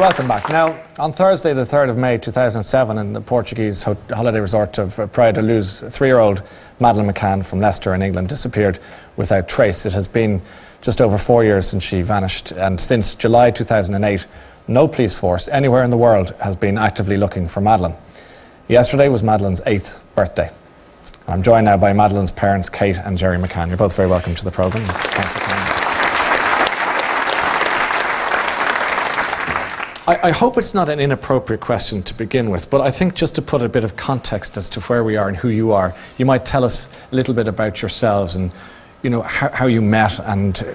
So welcome back. Now, on Thursday, the 3rd of May 2007, in the Portuguese holiday resort of Praia da Luz, 3-year-old Madeleine McCann from Leicester in England disappeared without trace. It has been just over 4 years since she vanished, and since July 2008, no police force anywhere in the world has been actively looking for Madeleine. Yesterday was Madeleine's 8th birthday. I'm joined now by Madeleine's parents, Kate and Jerry McCann. You're both very welcome to the programme. Thanks for coming. I hope it's not an inappropriate question to begin with, but I think just to put a bit of context as to where we are and who you are, you might tell us a little bit about yourselves and, you know, how you met and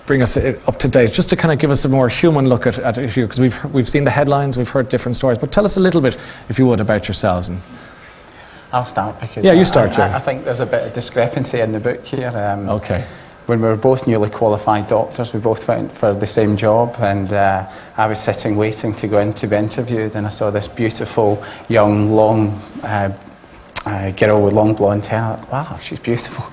bring us up to date, just to kind of give us a more human look at you, because we've seen the headlines, we've heard different stories, but tell us a little bit, if you would, about yourselves. And I'll start because you start, Jerry. I think there's a bit of discrepancy in the book here. Okay. When we were both newly qualified doctors, we both went for the same job, and I was sitting waiting to go in to be interviewed, and I saw this beautiful young long girl with long blonde hair. Like, wow, she's beautiful.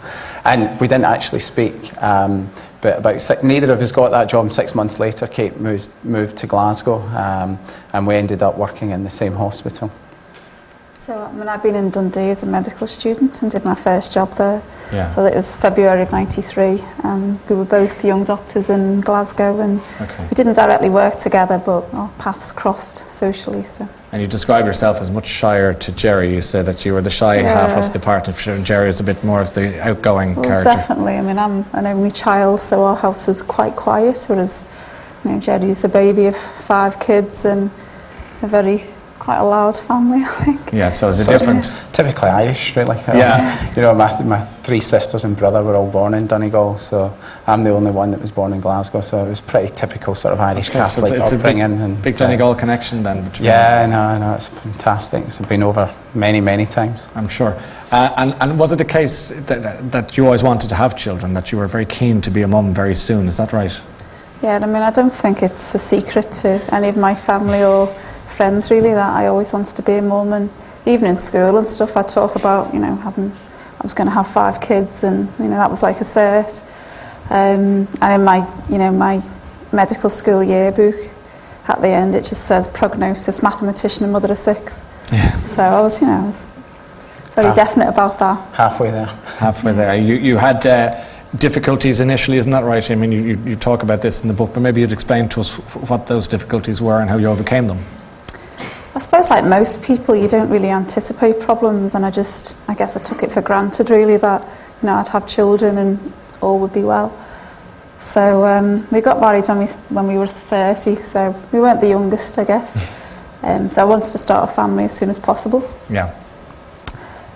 And we didn't actually speak, but neither of us got that job. 6 months later, Kate moved to Glasgow, and we ended up working in the same hospital. So, I mean, I've been in Dundee as a medical student and did my first job there. Yeah. So it was February of '93, and we were both young doctors in Glasgow, and we didn't directly work together, but our paths crossed socially. So. And you describe yourself as much shyer to Jerry. You say that you were the shy half of the partnership, and Jerry is a bit more of the outgoing character. Definitely. I mean, I'm an only child, so our house was quite quiet, whereas, you know, Jerry's a baby of 5 kids and quite a loud family, I think. Yeah, so it's a different... Typically Irish, really. Yeah. You know, my 3 sisters and brother were all born in Donegal, so I'm the only one that was born in Glasgow, so it was pretty typical sort of Irish Catholic upbringing. It's a big Donegal connection then between... Yeah, no, it's fantastic. It's been over many, many times. I'm sure. And was it a case that you always wanted to have children, that you were very keen to be a mum very soon, is that right? Yeah, I mean, I don't think it's a secret to any of my family or friends really that I always wanted to be a mum, and even in school and stuff I talk about, you know, I was going to have 5 kids, and you know that was like a cert. And in my medical school yearbook at the end it just says prognosis mathematician and mother of 6. Yeah. So I was very definite about that. Halfway there. You had difficulties initially, isn't that right? I mean, you talk about this in the book, but maybe you'd explain to us what those difficulties were and how you overcame them. I suppose like most people, you don't really anticipate problems, and I guess I took it for granted really that, you know, I'd have children and all would be well. So we got married when we were 30, so we weren't the youngest, I guess. So I wanted to start a family as soon as possible. Yeah.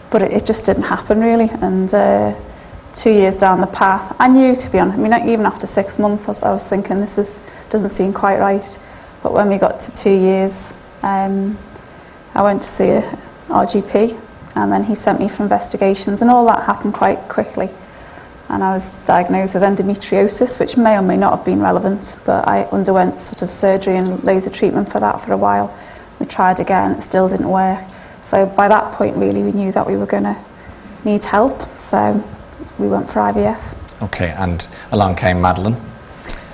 But it just didn't happen really, and 2 years down the path, I knew, to be honest, I mean, even after 6 months, I was thinking doesn't seem quite right. But when we got to 2 years, I went to see our GP, and then he sent me for investigations, and all that happened quite quickly. And I was diagnosed with endometriosis, which may or may not have been relevant, but I underwent sort of surgery and laser treatment for that for a while. We tried again, it still didn't work. So by that point, really, we knew that we were going to need help, so we went for IVF. Okay, and along came Madeleine.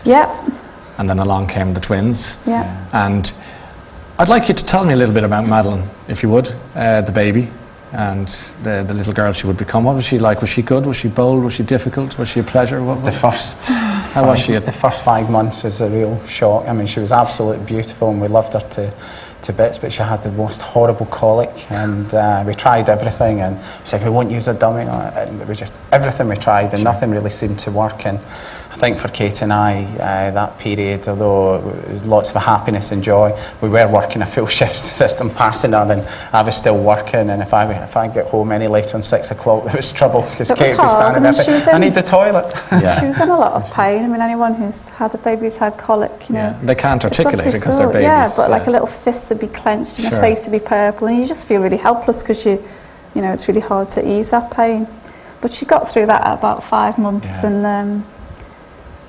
Yep. And then along came the twins. Yeah. And I'd like you to tell me a little bit about Madeleine, if you would, the baby and the little girl she would become. What was she like? Was she good? Was she bold? Was she difficult? Was she a pleasure? How was she? The first 5 months was a real shock. I mean, she was absolutely beautiful, and we loved her to bits, but she had the most horrible colic, and we tried everything, and it's like, we won't use a dummy, and it was just everything we tried, and nothing really seemed to work. And I think for Kate and I, that period, although it was lots of happiness and joy, we were working a full shift system, passing her, and I was still working, and if I get home any later than 6 o'clock, there was trouble, because Kate was standing there, I need the toilet. She was in a lot of pain. I mean, anyone who's had a baby who's had colic, you know. They can't articulate because they're babies. Yeah, but like a little fist to be clenched and a face to be purple, and you just feel really helpless because you know, it's really hard to ease that pain. But she got through that at about 5 months, and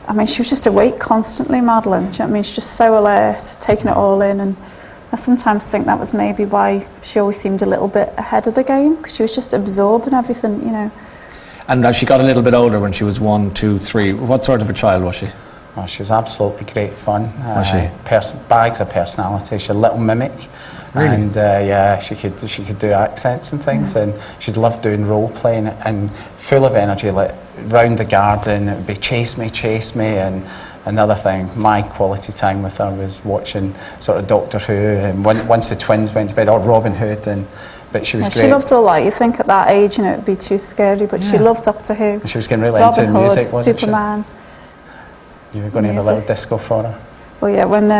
I mean, she was just awake constantly, Madeleine. Do you know what I mean? She's just so alert, taking it all in, and I sometimes think that was maybe why she always seemed a little bit ahead of the game, because she was just absorbing everything, you know. And as she got a little bit older, when she was 1, 2, 3, what sort of a child was she? Oh, she was absolutely great fun. Was she? Bags of personality. She's a little mimic. Really? And yeah, she could do accents and things, and she'd love doing role playing and full of energy, like round the garden. It would be chase me, and another thing, my quality time with her was watching sort of Doctor Who, and once the twins went to bed, or Robin Hood, but she was great. She loved all that. You think at that age, you know, it'd be too scary, but she loved Doctor Who. She was getting really Robin into Hood, music, wasn't Superman. she? You were going to have a little disco for her. Well, yeah, when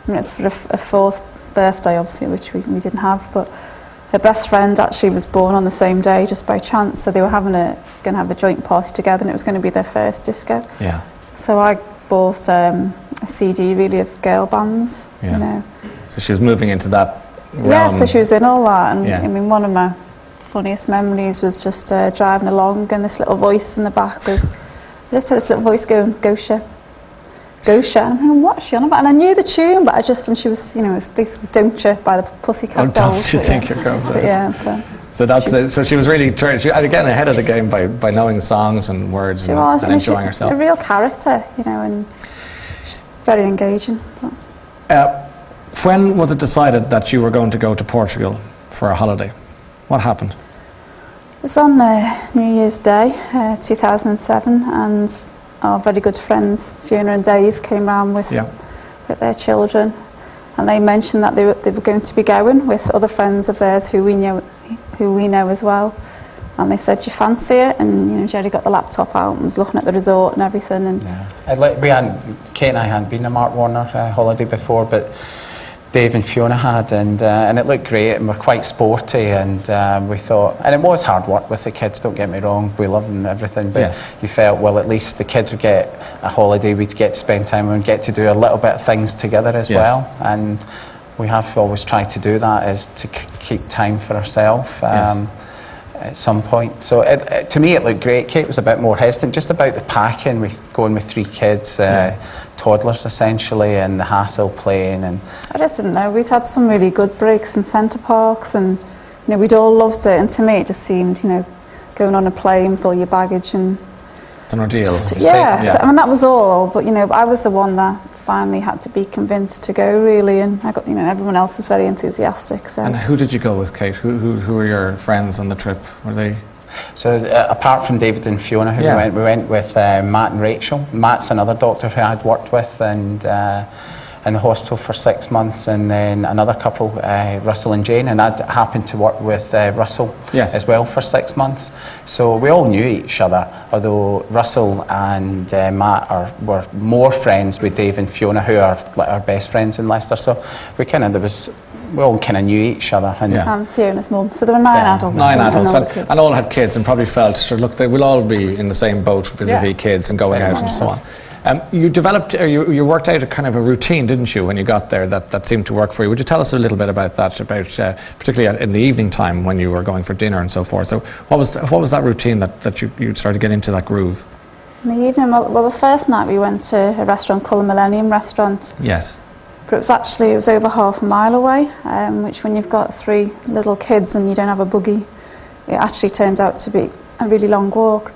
it's for a fourth birthday, obviously, which we didn't have, but her best friend actually was born on the same day, just by chance. So they were going to have a joint party together, and it was going to be their first disco. Yeah. So I bought a CD, really, of girl bands. Yeah. You know. So she was moving into that realm. Yeah, so she was in all that, and Yeah. I mean, one of my funniest memories was just driving along, and this little voice in the back was, I just had this little voice going, "Gosha, Gosha." And I'm thinking, what's she on about? And I knew the tune, but and she was, you know, it was basically "Don't You" by the Pussycat Dolls. Don't you think you're going But yeah, but so so she was really again ahead of the game by knowing songs and words she was, and enjoying herself. A real character, you know, and she's very engaging. When was it decided that you were going to go to Portugal for a holiday? What happened? It was on New Year's Day, 2007, and our very good friends Fiona and Dave came round with their children, and they mentioned that they were going to be going with other friends of theirs who we know as well. And they said, "Do you fancy it?" And you know, Jerry got the laptop out and was looking at the resort and everything. And Kate and I hadn't been to Mark Warner holiday before, but Dave and Fiona had, and it looked great, and we're quite sporty, and we thought, and it was hard work with the kids, don't get me wrong, we love them and everything, but you felt, well, at least the kids would get a holiday, we'd get to spend time and get to do a little bit of things together as well, and we have always tried to do that, is to keep time for ourselves at some point. So to me it looked great. Kate was a bit more hesitant just about the packing, going with 3 kids, toddlers essentially, and the hassle playing. And I just didn't know. We'd had some really good breaks in Centre Parks, and you know, we'd all loved it. And to me, it just seemed, you know, going on a plane with all your baggage and it's an ordeal. So, I mean, that was all. But you know, I was the one that finally had to be convinced to go, really, and I got, you know, everyone else was very enthusiastic. So. And who did you go with, Kate? Who were your friends on the trip? Were they? So apart from David and Fiona, who we went with Matt and Rachel. Matt's another doctor who I'd worked with and in the hospital for 6 months, and then another couple, Russell and Jane, and I'd happened to work with Russell as well for 6 months. So we all knew each other, although Russell and Matt were more friends with Dave and Fiona, who are like our best friends in Leicester. So we all kind of knew each other. And Fiona's mum. So there were 9 adults. 9 adults, and all had kids, and probably felt, sure, look, they will all be in the same boat vis-a-vis kids and going out and so on. You developed, or you worked out a kind of a routine, didn't you, when you got there that seemed to work for you? Would you tell us a little bit about that, particularly in the evening time when you were going for dinner and so forth? So what was that routine that you started to get into that groove? In the evening, well, the first night we went to a restaurant called the Millennium Restaurant. Yes. But it was over half a mile away, which when you've got 3 little kids and you don't have a buggy, it actually turns out to be a really long walk.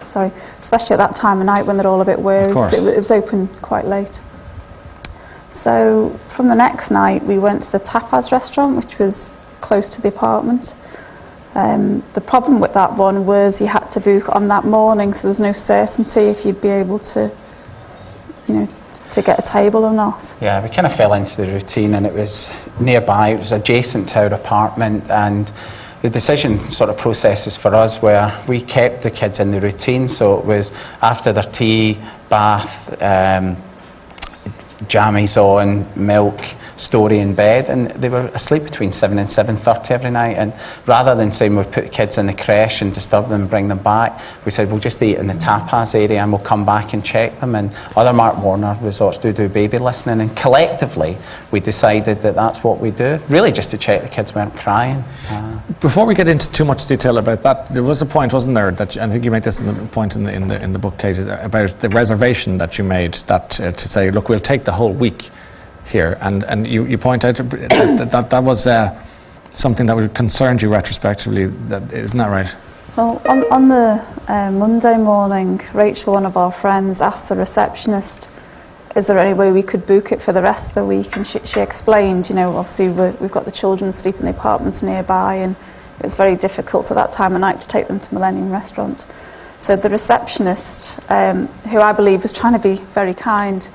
Sorry, especially at that time of night when they're all a bit weary, because it was open quite late. So from the next night we went to the Tapas restaurant, which was close to the apartment. The problem with that one was you had to book on that morning, so there was no certainty if you'd be able to, you know, to get a table or not. Yeah, we kind of fell into the routine, and it was nearby, it was adjacent to our apartment, and the decision sort of processes for us where we kept the kids in the routine, so it was after their tea, bath, jammies on, milk, story in bed, and they were asleep between 7 and 7:30 every night. And rather than saying we'll put the kids in the creche and disturb them and bring them back, we said we'll just eat in the tapas area and we'll come back and check them. And other Mark Warner resorts do baby listening, and collectively we decided that that's what we do, really just to check the kids weren't crying. Before we get into too much detail about that, there was a point, wasn't there, that I think you made this point in the book, Kate, about the reservation that you made, that to say, look, we'll take the whole week here, and you point out that was something that concerned you retrospectively. Isn't that right? Well, on the Monday morning, Rachel, one of our friends, asked the receptionist, is there any way we could book it for the rest of the week? And she explained, you know, obviously we've got the children sleep in the apartments nearby, and it was very difficult at that time of night to take them to Millennium Restaurant. So the receptionist, who I believe was trying to be very kind,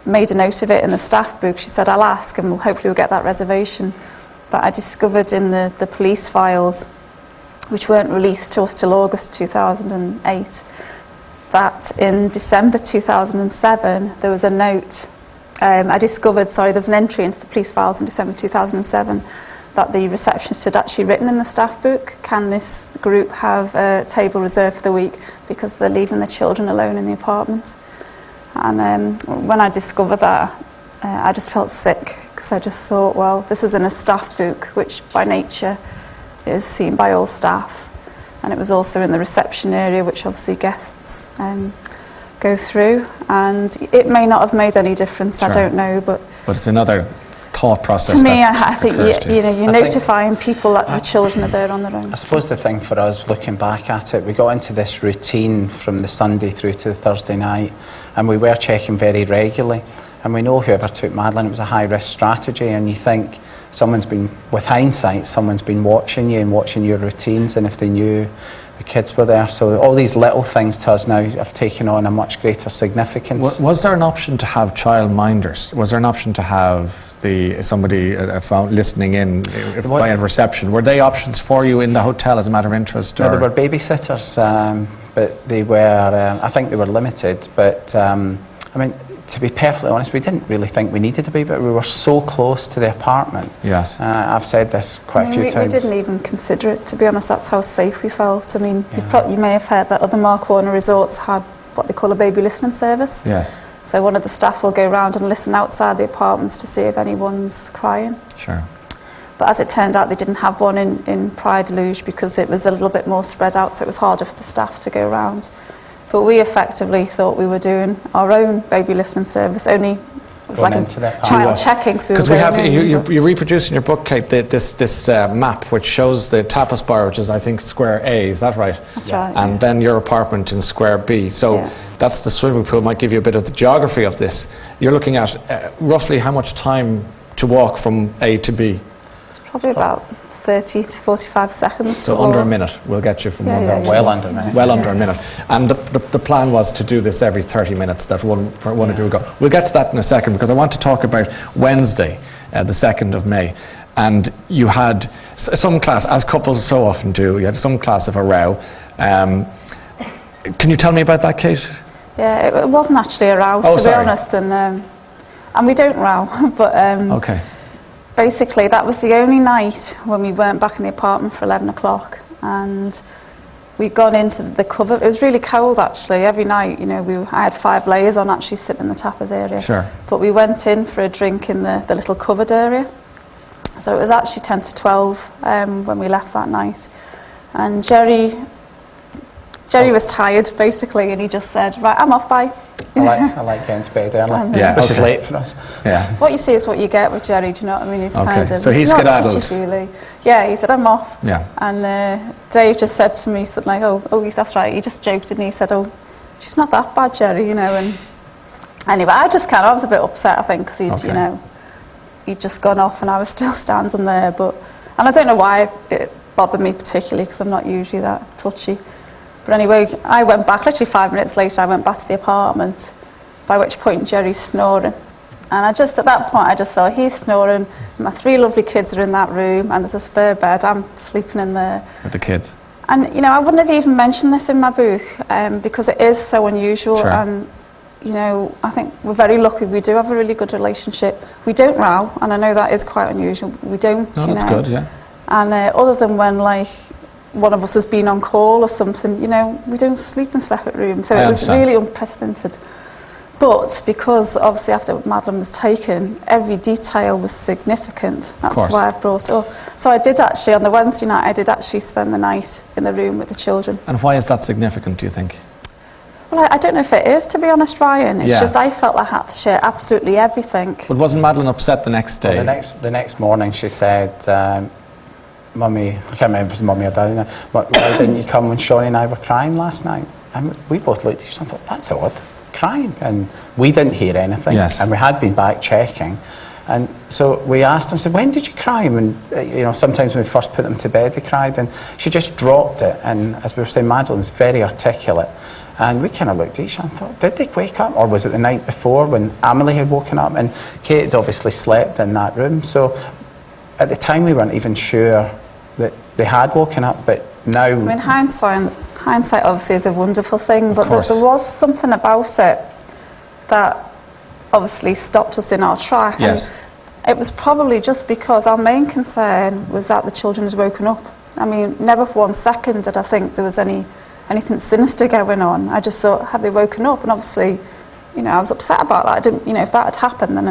made a note of it in the staff book. She said, I'll ask and hopefully we'll get that reservation. But I discovered in the police files, which weren't released to us till August 2008, that in December 2007 there was a note, there was an entry into the police files in December 2007 that the receptionist had actually written in the staff book, can this group have a table reserved for the week because they're leaving the children alone in the apartment. And when I discovered that, I just felt sick, because I just thought, well, this is in a staff book, which by nature is seen by all staff. And it was also in the reception area, which obviously guests go through. And it may not have made any difference, sure. I don't know, but it's another thought process. To me, I think you're notifying people that the children are there on their own. I suppose the thing for us, looking back at it, we got into this routine from the Sunday through to the Thursday night, and we were checking very regularly. And we know whoever took Madeleine, it was a high-risk strategy, and you think someone's been, with hindsight, someone's been watching you and watching your routines, and if they knew the kids were there. So all these little things to us now have taken on a much greater significance. Was there an option to have childminders? Was there an option to have somebody listening in by a reception? Were they options for you in the hotel as a matter of interest? No, there were babysitters, but they were, I think they were limited. But, I mean, to be perfectly honest, we didn't really think we needed to be, but we were so close to the apartment. Yes. I've said this quite a few times. We didn't even consider it, to be honest. That's how safe we felt. I mean, you may have heard that other Mark Warner resorts had what they call a baby listening service. Yes. So one of the staff will go around and listen outside the apartments to see if anyone's crying. Sure. But as it turned out, they didn't have one in Praia de Luz because it was a little bit more spread out, so it was harder for the staff to go around. But we effectively thought we were doing our own baby listening service, only it was like a child checking. Because you reproduce in your book, Kate, this map which shows the tapas bar, which is I think square A, is that right? That's right. And then your apartment in square B. So that's the swimming pool, might give you a bit of the geography of this. You're looking at roughly how much time to walk from A to B? It's probably about 30 to 45 seconds. So under a minute we'll get you from one to well under a minute. Well under a minute. And the plan was to do this every 30 minutes, that one of you would go. We'll get to that in a second, because I want to talk about Wednesday, the 2nd of May. And you had some class, as couples so often do, you had some class of a row. Can you tell me about that, Kate? Yeah, it wasn't actually a row, to be honest. And we don't row, but okay. Basically, that was the only night when we weren't back in the apartment for 11 o'clock, and we'd gone into the cover. It was really cold, actually. Every night, you know, I had 5 layers on, actually sitting in the tapas area. Sure. But we went in for a drink in the little covered area. So it was actually 10 to 12 when we left that night. And Jerry was tired, basically, and he just said, right, I'm off, bye. I like getting to bed early, which is late for us. Yeah. What you see is what you get with Jerry, do you know what I mean? He's kind of, so he's not skedaddled. touchy-feely. Yeah, he said, I'm off. Yeah. And Dave just said to me something like, oh, that's right. He just joked, and he said, oh, she's not that bad, Jerry, you know. And anyway, I was a bit upset, I think, because he'd just gone off, and I was still standing there. And I don't know why it bothered me particularly, because I'm not usually that touchy. But anyway, I went back, literally 5 minutes later, I went back to the apartment, by which point Jerry's snoring. And at that point, I just thought, he's snoring, my 3 lovely kids are in that room, and there's a spare bed, I'm sleeping in there. With the kids. And, you know, I wouldn't have even mentioned this in my book, because it is so unusual. Sure. And, you know, I think we're very lucky, we do have a really good relationship. We don't row, and I know that is quite unusual. We don't, that's good, yeah. And other than when, like, one of us has been on call or something, you know, we don't sleep in separate rooms. So it was really unprecedented. But because obviously after Madeleine was taken, every detail was significant. That's why I've brought it up. So I did actually, on the Wednesday night, I did actually spend the night in the room with the children. And why is that significant, do you think? Well, I don't know if it is, to be honest, Ryan. It's just I felt I had to share absolutely everything. But wasn't Madeleine upset the next day? Well, the next morning she said, Mummy, I can't remember if it was Mummy or Daddy now, but why didn't you come when Shawnee and I were crying last night? And we both looked at each other and thought, that's odd, crying. And we didn't hear anything. Yes. And we had been back checking. And so we asked her, said, when did you cry? And sometimes when we first put them to bed, they cried. And she just dropped it. And as we were saying, Madeline was very articulate. And we kind of looked at each other and thought, did they wake up? Or was it the night before when Amelie had woken up? And Kate had obviously slept in that room. So at the time, we weren't even sure that they had woken up. But now... I mean, hindsight obviously is a wonderful thing, but there was something about it that obviously stopped us in our track. Yes. And it was probably just because our main concern was that the children had woken up. I mean, never for 1 second did I think there was anything sinister going on. I just thought, have they woken up? And obviously, I was upset about that. I didn't, if that had happened, then,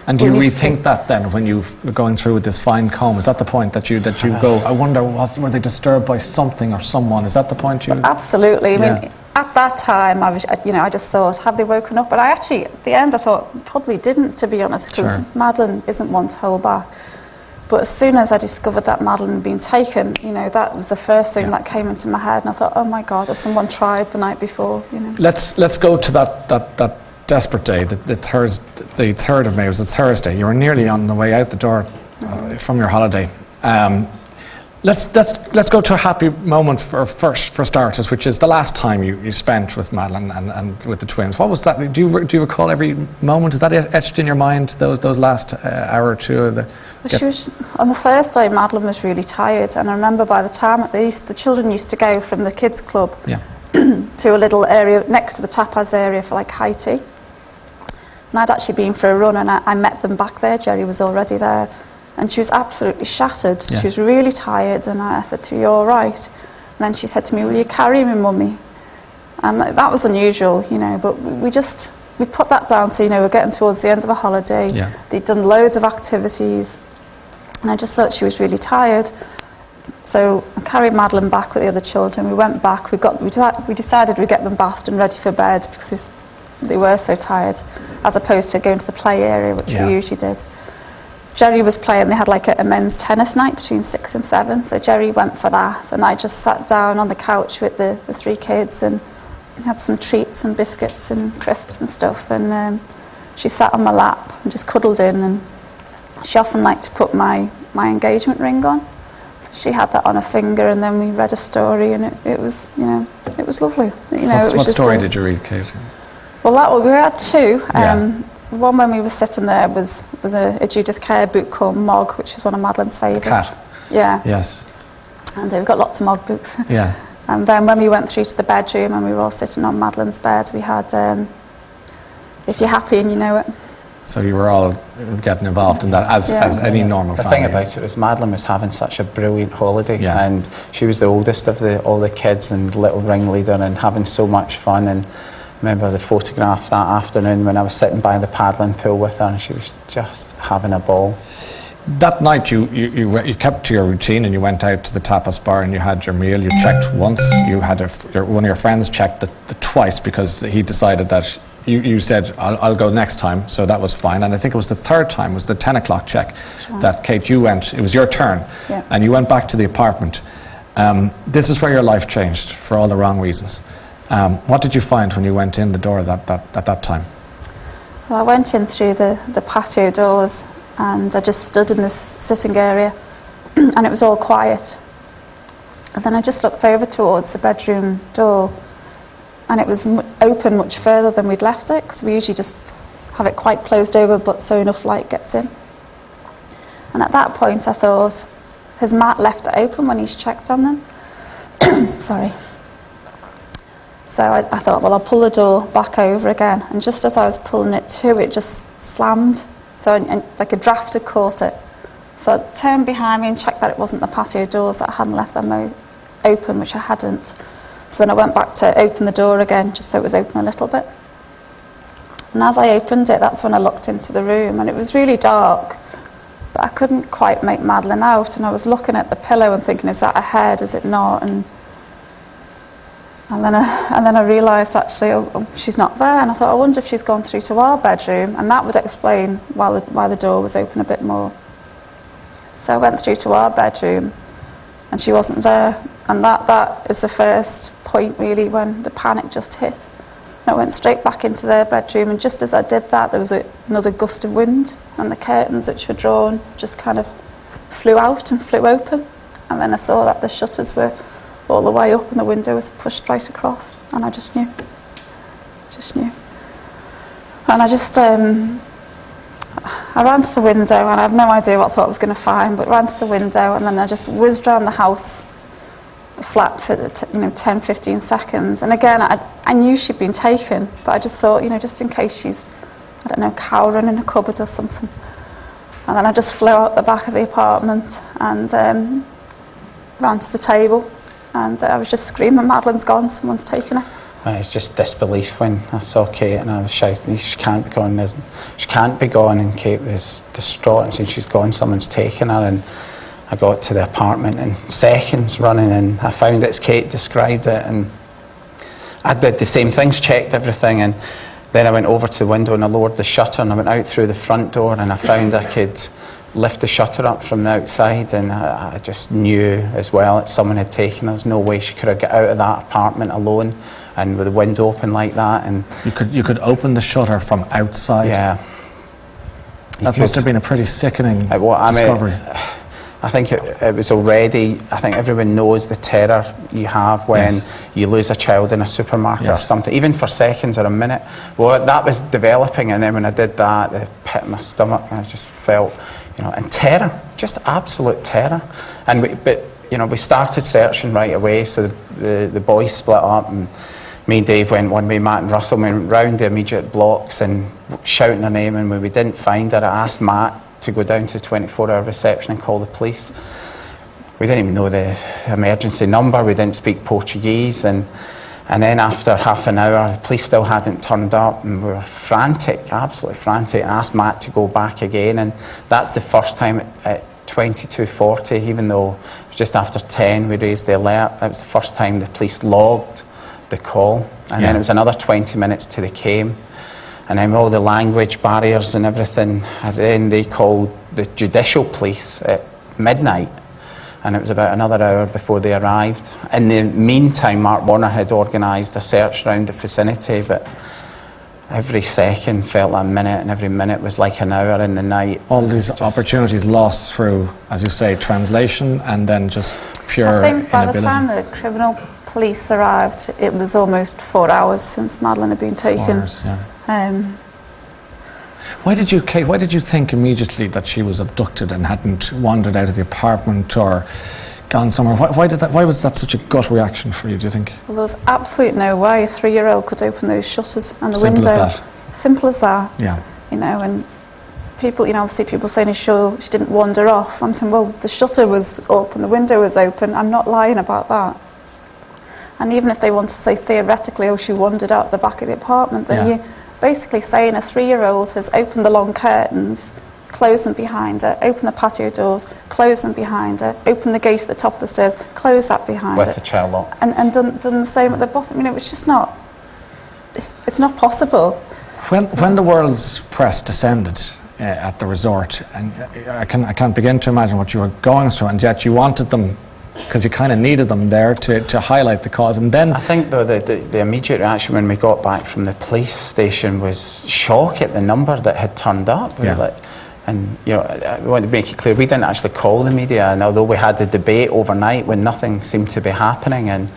And do you rethink that then when you were going through with this fine comb? Is that the point that you go, I wonder, were they disturbed by something or someone? Is that the point you... Absolutely. I mean, at that time, I just thought, have they woken up? But I actually, at the end, I thought, probably didn't, to be honest, because Madeline isn't one to hold back. But as soon as I discovered that Madeline had been taken, that was the first thing that came into my head, and I thought, oh my God, has someone tried the night before? Let's go to that desperate day, the 3rd of May. It was a Thursday. You were nearly on the way out the door from your holiday. Let's go to a happy moment for starters, which is the last time you spent with Madeline and with the twins. What was that? Do you recall every moment? Is that etched in your mind? Those last hour or two of the... She was, on the Thursday, Madeline was really tired, and I remember by the time the children used to go from the kids' club to a little area next to the tapas area for like high tea. And I'd actually been for a run, and I met them back there. Jerry was already there. And she was absolutely shattered. Yes. She was really tired, and I said to her, "You all right?" And then she said to me, "Will you carry me, Mummy?" And that was unusual, but we put that down to, we're getting towards the end of a holiday. Yeah. They'd done loads of activities, and I just thought she was really tired. So I carried Madeline back with the other children. We went back. We decided we'd get them bathed and ready for bed because they were so tired, as opposed to going to the play area, which we usually did. Jerry was playing, they had like a men's tennis night between 6 and 7, so Jerry went for that, and I just sat down on the couch with the 3 kids and had some treats and biscuits and crisps and stuff, and she sat on my lap and just cuddled in, and she often liked to put my engagement ring on, so she had that on her finger, and then we read a story, and it was lovely. What story did you read, Kate? Well, we had 2. One when we were sitting there was a Judith Kerr book called Mog, which is one of Madeline's favourites. Cat. Yeah. Yes. And we've got lots of Mog books. Yeah. And then when we went through to the bedroom and we were all sitting on Madeline's bed, we had If You're Happy and You Know It. So you were all getting involved in that as any normal family. The thing about it was Madeline was having such a brilliant holiday, and she was the oldest of all the kids and little ringleader, and having so much fun. And I remember the photograph that afternoon when I was sitting by the paddling pool with her, and she was just having a ball. That night you kept to your routine, and you went out to the tapas bar and you had your meal. You checked once. You had one of your friends checked the twice because he decided that you said I'll go next time, so that was fine. And I think it was the 3rd time, was the 10 o'clock check, that Kate, you went. It was your turn, and you went back to the apartment. This is where your life changed for all the wrong reasons. What did you find when you went in the door at that time? Well, I went in through the patio doors, and I just stood in this sitting area, and it was all quiet. And then I just looked over towards the bedroom door, and it was open much further than we'd left it, because we usually just have it quite closed over, but so enough light gets in. And at that point I thought, has Matt left it open when he's checked on them? Sorry. So I thought, well, I'll pull the door back over again. And just as I was pulling it to, it just slammed. So like a draft had caught it. So I turned behind me and checked that it wasn't the patio doors, that I hadn't left them open, which I hadn't. So then I went back to open the door again, just so it was open a little bit. And as I opened it, that's when I looked into the room, and it was really dark. But I couldn't quite make Madeline out, and I was looking at the pillow and thinking, is that a head, is it not? And then I realised, actually, oh, she's not there. And I thought, I wonder if she's gone through to our bedroom, and that would explain why the door was open a bit more. So I went through to our bedroom, and she wasn't there. And that is the first point really when the panic just hit. And I went straight back into their bedroom, and just as I did that, there was another gust of wind, and the curtains which were drawn just kind of flew out and flew open. And then I saw that the shutters were all the way up and the window was pushed right across, and I just knew. And I just, I ran to the window, and I have no idea what I thought I was going to find, but ran to the window, and then I just whizzed around the house, the flat for 10, 15 seconds. And again, I knew she'd been taken, but I just thought, just in case she's, I don't know, cowering in a cupboard or something. And then I just flew out the back of the apartment and ran to the table, and I was just screaming, "Madeline's gone, someone's taken her." It was just disbelief when I saw Kate, and I was shouting, "She can't be gone, she can't be gone." And Kate was distraught and saying, "She's gone, someone's taken her." And I got to the apartment in seconds running, and I found it as Kate described it, and I did the same things, checked everything, and then I went over to the window and I lowered the shutter, and I went out through the front door, and I found I could lift the shutter up from the outside, and I just knew as well that someone had taken her. There was no way she could have got out of that apartment alone and with the window open like that. And you could open the shutter from outside. Yeah, that must have been a pretty sickening discovery. I think it was already, I think everyone knows the terror you have when you lose a child in a supermarket or something, even for seconds or a minute. Well, that was developing, and then when I did that, the pit in my stomach, I just felt, and terror, just absolute terror. And we started searching right away, so the boys split up, and me and Dave went one way, Matt and Russell went round the immediate blocks and shouting her name, and when we didn't find her, I asked Matt to go down to 24-hour reception and call the police. We didn't even know the emergency number, we didn't speak Portuguese, and then after half an hour the police still hadn't turned up, and we were frantic, absolutely frantic, and asked Matt to go back again. And that's the first time at 22:40, even though it was just after 10 we raised the alert, that was the first time the police logged the call. And then it was another 20 minutes till they came. And then all the language barriers and everything, and then they called the judicial police at midnight, and it was about another hour before they arrived. In the meantime, Mark Warner had organised a search around the vicinity, but every second felt like a minute, and every minute was like an hour in the night. All these opportunities lost through, as you say, translation, and then just pure I think by inability. the time the criminal police arrived, it was almost 4 hours since Madeleine had been taken. 4 hours, Why did you think immediately that she was abducted and hadn't wandered out of the apartment or gone somewhere? Why was that such a gut reaction for you, do you think? Well, there was absolutely no way a 3-year-old could open those shutters and the window. Simple as that. Simple as that. Yeah. And people, obviously people saying, sure, she didn't wander off. I'm saying, well, the shutter was up and the window was open. I'm not lying about that. And even if they want to say theoretically, she wandered out the back of the apartment, then you're basically saying a 3-year-old has opened the long curtains, closed them behind her, opened the patio doors, closed them behind her, opened the gate at the top of the stairs, closed that behind her. With the child lock. And done the same at the bottom. It's just not, it's not possible. When the world's press descended at the resort, and I can't begin to imagine what you were going through, and yet you wanted them, because you kind of needed them there to highlight the cause. And then I think though the immediate reaction when we got back from the police station was shock at the number that had turned up. And I want to make it clear, we didn't actually call the media, and although we had the debate overnight when nothing seemed to be happening,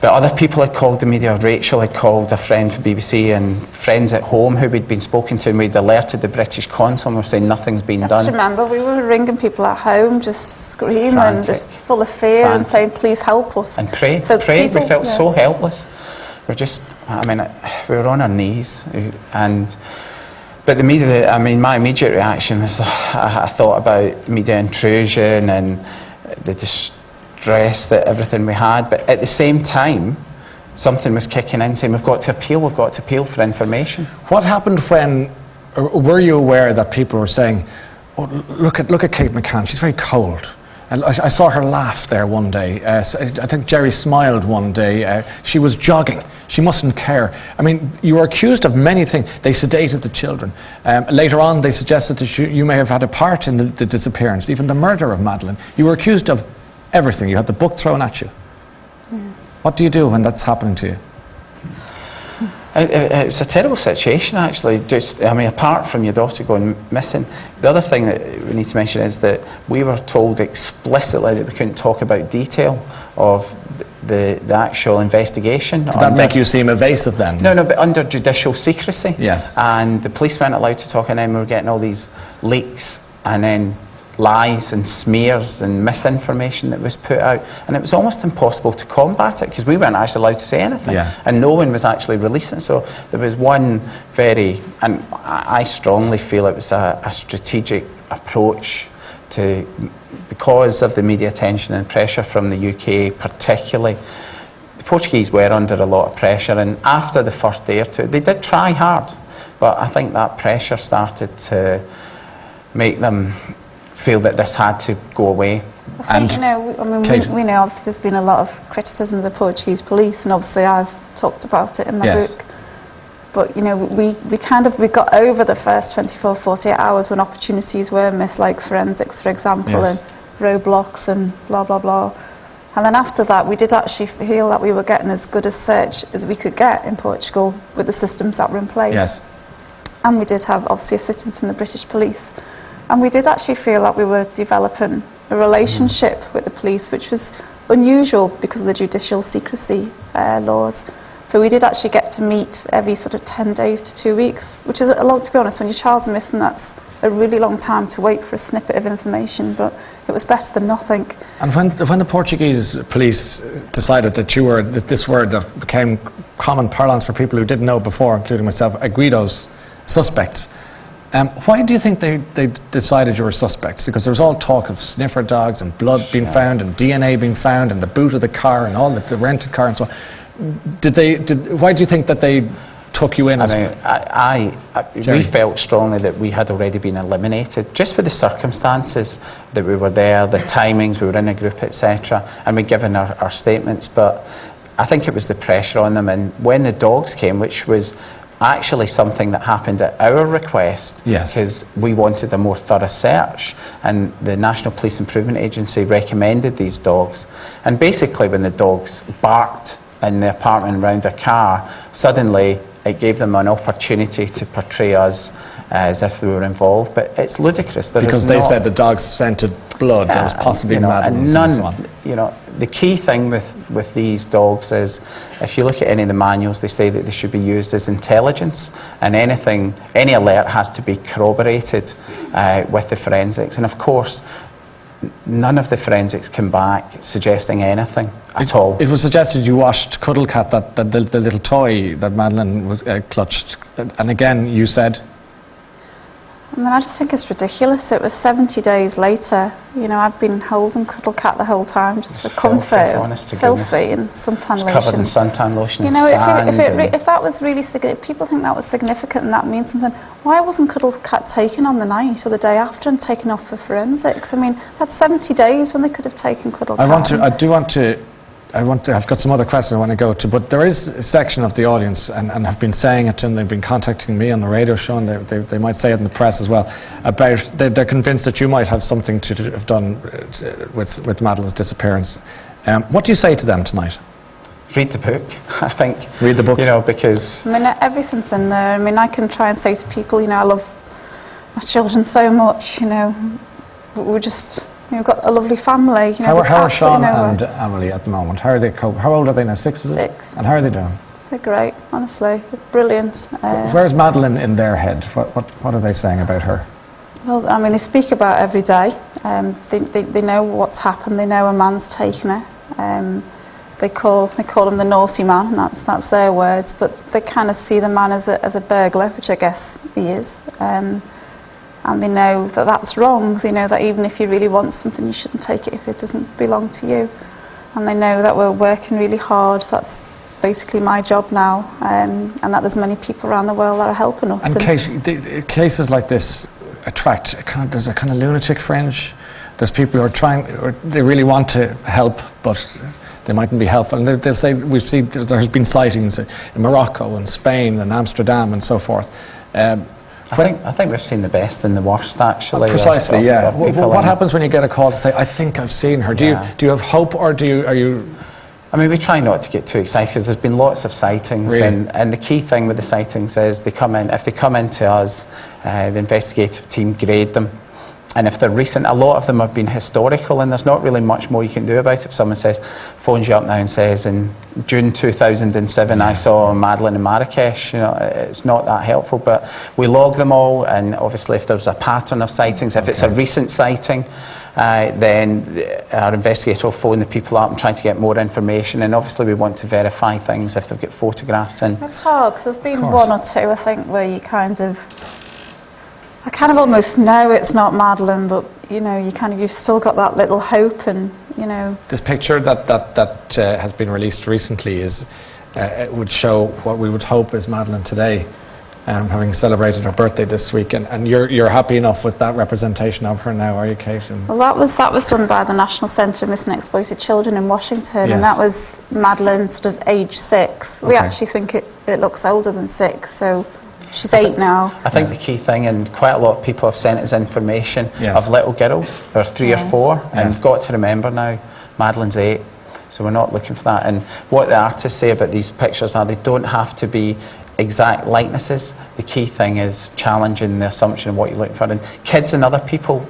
but other people had called the media. Rachel had called a friend from BBC and friends at home who we'd been spoken to, and we'd alerted the British consul, and we're saying nothing's been done. Just remember, we were ringing people at home, just screaming, Frantic. just full of fear, and saying, please help us. And pray. We felt so helpless. We were on our knees. But the media, my immediate reaction was, I thought about media intrusion and the distress that everything we had. But at the same time, something was kicking in, saying, we've got to appeal for information. what happened when, were you aware that people were saying, oh, look at Kate McCann, she's very cold. And I saw her laugh there one day. I think Jerry smiled one day. She was jogging. She mustn't care. You were accused of many things. They sedated the children. Later on, they suggested that you may have had a part in the disappearance, even the murder of Madeleine. You were accused of everything. You had the book thrown at you. What do you do when that's happening to you? It's a terrible situation, actually. Apart from your daughter going missing, the other thing that we need to mention is that we were told explicitly that we couldn't talk about detail of the actual investigation. Did that make you seem evasive then? No, but under judicial secrecy. Yes. And the police weren't allowed to talk, and then we were getting all these leaks and then lies and smears and misinformation that was put out, and it was almost impossible to combat it because we weren't actually allowed to say anything, and no one was actually releasing. So there was one and I strongly feel it was a strategic approach to, because of the media attention and pressure from the UK particularly. The Portuguese were under a lot of pressure, and after the first day or two they did try hard, but I think that pressure started to make them feel that this had to go away. I think, we know obviously there's been a lot of criticism of the Portuguese police, and obviously I've talked about it in my book. But we got over the first 24, 48 hours when opportunities were missed, like forensics, for example, and roadblocks and blah, blah, blah. And then after that, we did actually feel that we were getting as good a search as we could get in Portugal with the systems that were in place. Yes. And we did have, obviously, assistance from the British police. And we did actually feel that we were developing a relationship with the police, which was unusual because of the judicial secrecy laws. So we did actually get to meet every sort of 10 days to 2 weeks, which is a lot, to be honest. When your child's missing, that's a really long time to wait for a snippet of information, but it was better than nothing. And when the Portuguese police decided that this word that became common parlance for people who didn't know before, including myself, aguidos, suspects, why do you think they decided you were suspects? Because there was all talk of sniffer dogs and blood being found and DNA being found in the boot of the car and all the rented car and so on. Why do you think that they took you in? We felt strongly that we had already been eliminated, just with the circumstances that we were there, the timings, we were in a group, etc., and we'd given our statements. But I think it was the pressure on them, and when the dogs came, which was actually something that happened at our request, because we wanted a more thorough search, and the National Police Improvement Agency recommended these dogs. And basically when the dogs barked in the apartment around their car, suddenly it gave them an opportunity to portray us as if we were involved. But it's ludicrous. Because they said the dogs scented blood, that was possibly Madeline's and so on. The key thing with these dogs is, if you look at any of the manuals, they say that they should be used as intelligence, and any alert has to be corroborated with the forensics. And of course, none of the forensics come back suggesting anything at all. It was suggested you washed Cuddle Cat, the little toy that Madeleine clutched, and again you said? I just think it's ridiculous. It was 70 days later. I've been holding Cuddle Cat the whole time just for comfort. It was filthy and suntan lotion. Covered in suntan lotion and sand. If that was really significant, if people think that was significant and that means something, why wasn't Cuddle Cat taken on the night or the day after and taken off for forensics? That's 70 days when they could have taken Cuddle Cat. I've got some other questions I want to go to, but there is a section of the audience, and have been saying it, and they've been contacting me on the radio show, and they might say it in the press as well, about they're convinced that you might have something to have done with Madeleine's disappearance. What do you say to them tonight? Read the book, I think. Read the book? Because everything's in there. I can try and say to people, I love my children so much, we're just... We've got a lovely family. How are Sean and Emily at the moment? How are they? How old are they now? 6, is it? 6. And how are they doing? They're great, honestly. They're brilliant. Where's Madeleine in their head? What are they saying about her? Well, they speak about it every day. They know what's happened. They know a man's taken her. They call him the naughty man, and that's their words. But they kind of see the man as a burglar, which I guess he is. And they know that that's wrong. They know that even if you really want something, you shouldn't take it if it doesn't belong to you. And they know that we're working really hard. That's basically my job now, and that there's many people around the world that are helping us. And cases like this attract there's a kind of lunatic fringe. There's people who are they really want to help, but they mightn't be helpful. And they'll say, there has been sightings in Morocco and Spain and Amsterdam and so forth. I think we've seen the best and the worst, actually. Precisely, yeah. Of people What in- happens when you get a call to say, I think I've seen her? Do you have hope, or are you... I mean, we try not to get too excited because there's been lots of sightings, Really? and the key thing with the sightings is they come in. If they come into us, the investigative team grade them, and if they're recent, a lot of them have been historical, and there's not really much more you can do about it. If someone phones you up now and says, in June 2007, I saw Madeleine in Marrakesh, it's not that helpful. But we log them all, and obviously, if there's a pattern of sightings, if it's a recent sighting, then our investigator will phone the people up and try to get more information, and obviously we want to verify things if they've got photographs in. It's hard because there's been one or two, I think, where you I kind of almost know it's not Madeleine, but you've still got that little hope, and This picture that has been released recently it would show what we would hope is Madeleine today, having celebrated her birthday this week, and you're happy enough with that representation of her now, are you, Kate? Well, that was done by the National Centre of Missing and Exploited Children in Washington, Yes. and that was Madeleine sort of age 6. We actually think it looks older than 6, so she's 8 now. I think the key thing, and quite a lot of people have sent us information of little girls, they're 3 or 4, and you've got to remember now, Madeleine's 8. So we're not looking for that. And what the artists say about these pictures are they don't have to be exact likenesses. The key thing is challenging the assumption of what you're looking for. And kids and other people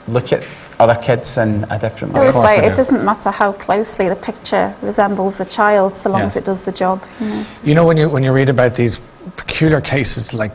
look at other kids in a different way. It doesn't matter how closely the picture resembles the child, so long as it does the job. When you read about these peculiar cases like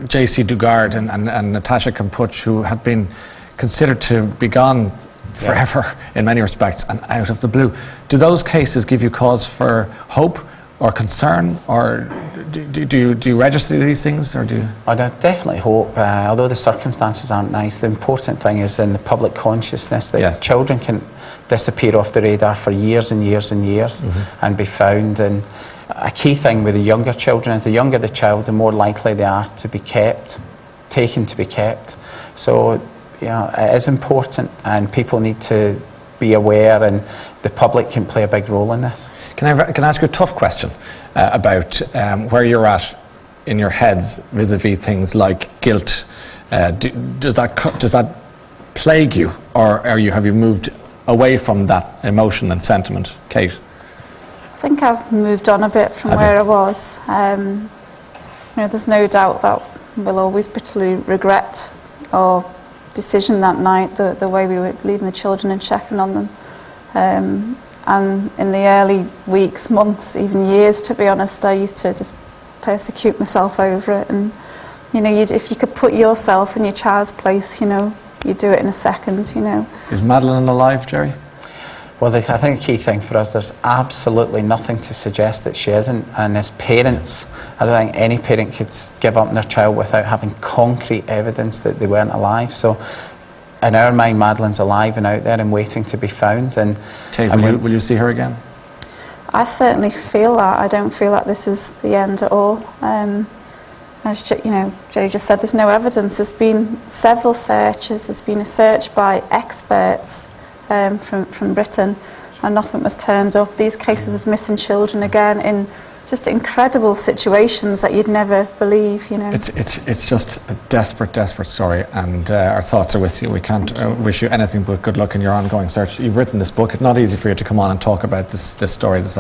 J.C. Dugard and Natasha Kampuch, who had been considered to be gone forever in many respects and out of the blue, do those cases give you cause for hope or concern, or do you register these things, or do you? I definitely hope, although the circumstances aren't nice, the important thing is in the public consciousness that children can disappear off the radar for years and years and years and be found. And a key thing with the younger children is the younger the child, the more likely they are to be taken to be kept. So it is important, and people need to be aware, and the public can play a big role in this. Can I ask you a tough question about where you're at in your heads vis-a-vis things like guilt? Does that plague you, or have you moved away from that emotion and sentiment, Kate? I think I've moved on a bit from where I was. There's no doubt that we'll always bitterly regret our decision that night, the way we were leaving the children and checking on them. And in the early weeks, months, even years, to be honest, I used to just persecute myself over it. And if you could put yourself in your child's place, you'd do it in a second. Is Madeleine alive, Jerry? Well, I think the key thing for us, there's absolutely nothing to suggest that she isn't. And as parents, I don't think any parent could give up their child without having concrete evidence that they weren't alive. So in our mind, Madeleine's alive and out there and waiting to be found. And Kate, will you see her again? I certainly feel that. I don't feel like this is the end at all. As Jerry just said, there's no evidence. There's been several searches. There's been a search by experts from Britain, and nothing was turned up. These cases of missing children, again, in just incredible situations that you'd never believe. It's just a desperate story, and our thoughts are with you. We can't wish you anything but good luck in your ongoing search. You've written this book. It's not easy for you to come on and talk about this story this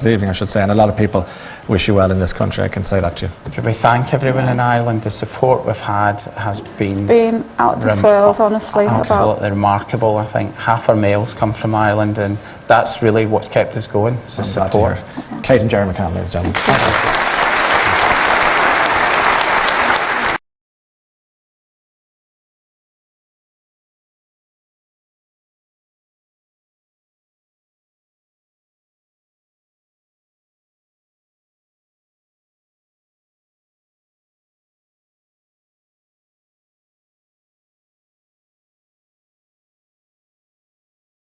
evening, I should say, and a lot of people wish you well in this country. I can say that to you. Can we thank everyone in Ireland? The support we've had has been... It's been out of this world, honestly. Absolutely remarkable. I think half our mails come from Ireland, and that's really what's kept us going. It's the support. Kate and Jerry McCann, ladies and gentlemen.